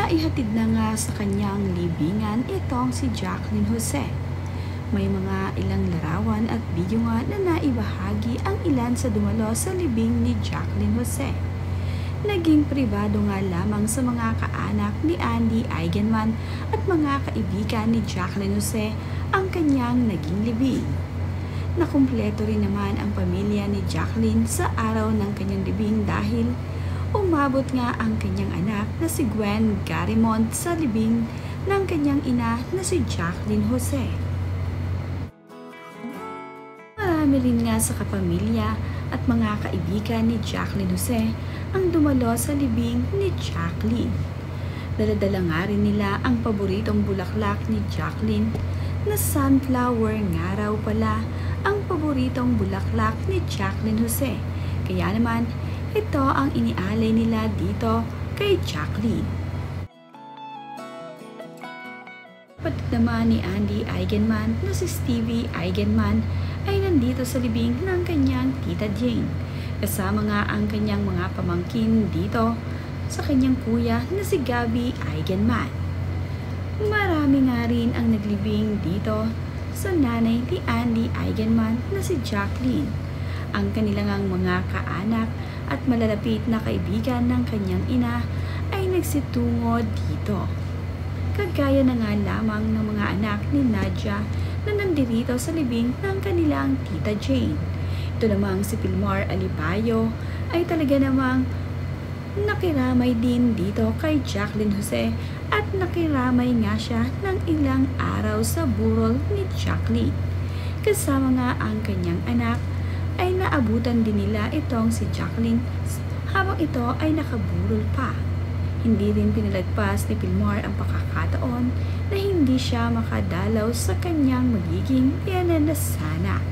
Naihatid na nga sa kanyang libingan itong si Jacqueline Jose. May mga ilang larawan at video nga na naibahagi ang ilan sa dumalo sa libing ni Jacqueline Jose. Naging pribado nga lamang sa mga kaanak ni Andy Eigenman at mga kaibigan ni Jacqueline Jose ang kanyang naging libing. Nakumpleto rin naman ang pamilya ni Jacqueline sa araw ng kanyang libing dahil umabot nga ang kanyang anak na si Gwen Garimond sa libing ng kanyang ina na si Jacqueline Jose. Marami rin nga sa kapamilya at mga kaibigan ni Jacqueline Jose ang dumalo sa libing ni Jacqueline. Daladala nga rin nila ang paboritong bulaklak ni Jacqueline na sunflower nga raw pala ang paboritong bulaklak ni Jacqueline Jose. Kaya naman, ito ang inialay nila dito kay Jacqueline. Kapatid naman ni Andy Eigenman na si Stevie Eigenman ay nandito sa libing ng kanyang tita Jane. Kasama nga ang kanyang mga pamangkin dito sa kanyang kuya na si Gabby Eigenman. Marami nga rin ang naglibing dito sa nanay ni Andy Eigenman na si Jacqueline. Ang kanilang mga kaanak at malalapit na kaibigan ng kanyang ina ay nagsitungo dito. Kagaya na nga lamang ng mga anak ni Nadia na nandirito sa libing ng kanilang tita Jane. Ito namang si Pilmar Alibayo ay talaga namang nakiramay din dito kay Jacqueline Jose at nakiramay nga siya ng ilang araw sa burol ni Jacqueline. Kasama nga ang kanyang anak ay naabutan din nila itong si Jacqueline habang ito ay nakaburol pa. Hindi rin pinalagpas ni Pilmar ang pagkakataon na hindi siya makadalaw sa kanyang magiging biyenan na sana.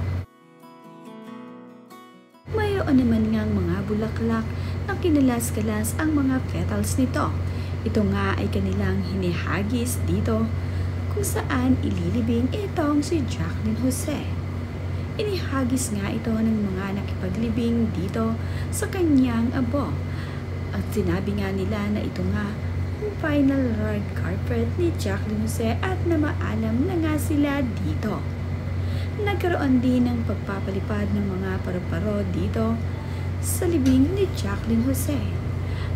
Mayroon naman ngang mga bulaklak na kinalas-kalas ang mga petals nito. Ito nga ay kanilang hinihagis dito kung saan ililibing itong si Jacqueline Jose. Inihagis nga ito ng mga nakipaglibing dito sa kanyang abo. At sinabi nga nila na ito nga ang final red carpet ni Jacqueline Jose at na maalam na nga sila dito. Nagkaroon din ng pagpapalipad ng mga paru-paro dito sa libing ni Jacqueline Jose.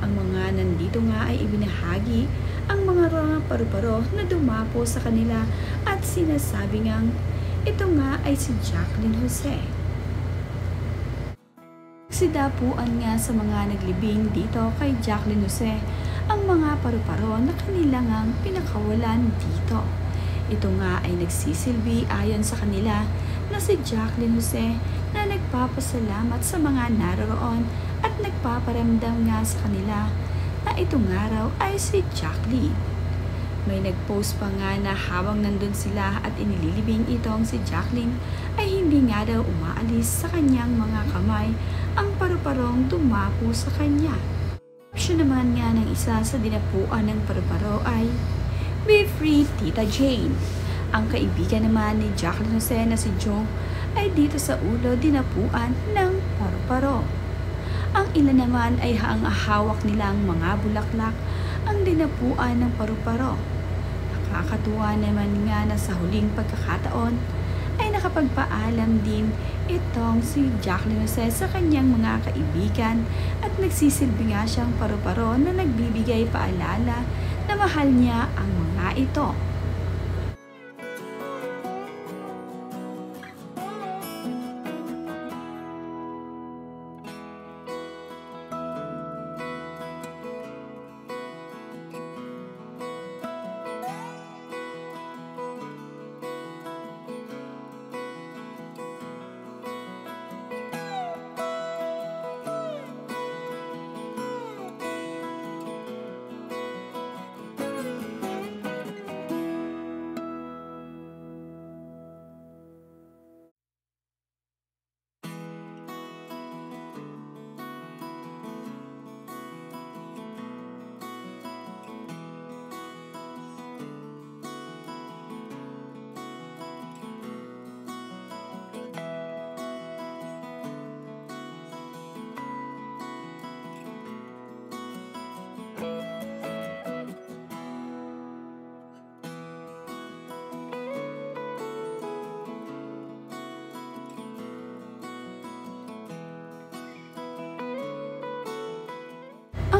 Ang mga nandito nga ay ibinahagi ang mga paru-paro na dumapo sa kanila at sinasabi ngang ito nga ay si Jacqueline Jose. Sidapuan nga sa mga naglibing dito kay Jacqueline Jose ang mga paru-paro na kanilang pinakawalan dito. Ito nga ay nagsisilbi ayon sa kanila na si Jacqueline Jose na nagpapasalamat sa mga naroon at nagpaparamdam nga sa kanila na itong araw ay si Jacqueline. May nagpost pa nga na habang nandun sila at inililibing itong si Jacqueline ay hindi nga daw umaalis sa kanyang mga kamay ang paru-parong dumapo sa kanya. Caption naman nga ng isa sa dinapuan ng paru-paro ay "Be free, Tita Jane." Ang kaibigan naman ni Jacqueline Jose na si Joe ay dito sa ulo dinapuan ng paru-paro. Ang ilan naman ay ang hawak nilang mga bulaklak ang dinapuan ng paru-paro. Nakakatuwa naman nga na sa huling pagkakataon ay nakapagpaalam din itong si Jacqueline Jose sa kanyang mga kaibigan at nagsisilbi nga siyang paru-paro na nagbibigay paalala na mahal niya ang mga ito.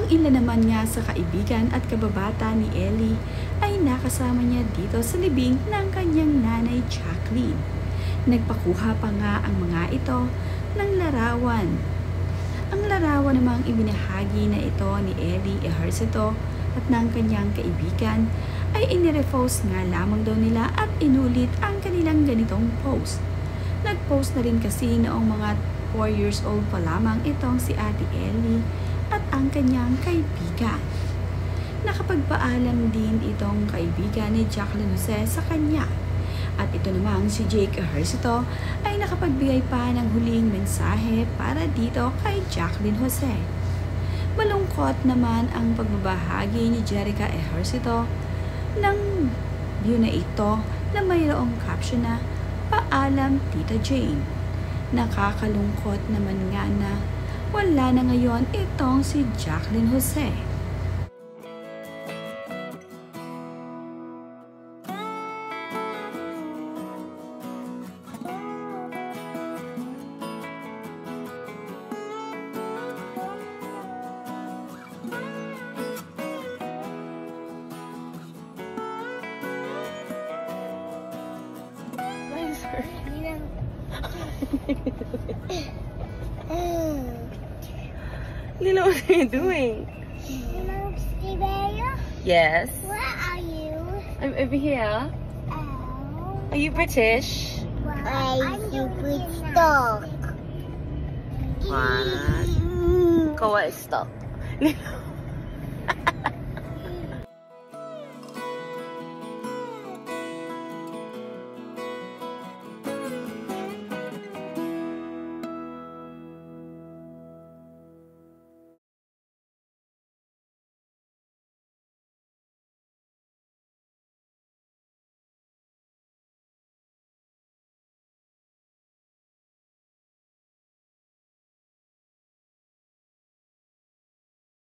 Ang ilan naman niya sa kaibigan at kababata ni Ellie ay nakasama niya dito sa libing ng kanyang nanay Jacqueline. Nagpakuha pa nga ang mga ito ng larawan. Ang larawan namang ibinahagi na ito ni Ellie Ejercito at ng kanyang kaibigan ay inirepost nga lamang daw nila at inulit ang kanilang ganitong post. Nag-post na rin kasi noong mga 4 years old pa lamang itong si Ate Ellie at ang kanyang kaibigan. Nakapagpaalam din itong kaibigan ni Jacqueline Jose sa kanya. At ito namang si Jake Ejercito ay nakapagbigay pa ng huling mensahe para dito kay Jacqueline Jose. Malungkot naman ang pagbabahagi ni Jerica Ejercito ng view na ito na mayroong caption na "Paalam Tita Jane." Nakakalungkot naman nga na wala na ngayon itong si Jacqueline Jose. Lilo, what are you doing? Yes. Where are you? I'm over here. Oh. Are you British? I'm you British dog. What? Go away, stop. Lilo.